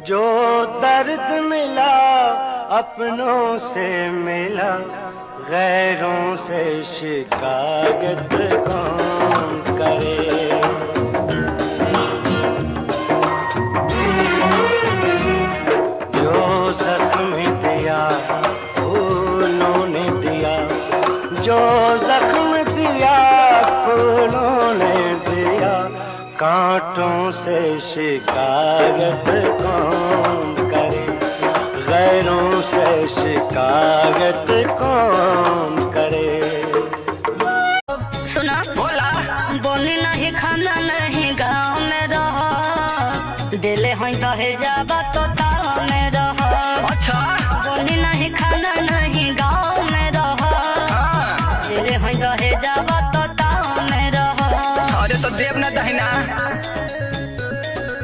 जो दर्द मिला अपनों से मिला, गैरों से शिकायत कौन करे। जो जख्म दिया फूलों ने दिया, जो जख्म दिया फूलों ने दिया, कांटों से शिकायत कौन करे। गैरों से शिकायत कौन करे। सुना बोला बोली नहीं खाना नहीं गाँव में रहो, दिले हैं दहे जाबा तो ताव में रहो। अच्छा बोली नहीं खाना नहीं गाँव में रहो, दिले हैं दहे जाबा तो ताव में रहो। अरे तो देव ना दहिना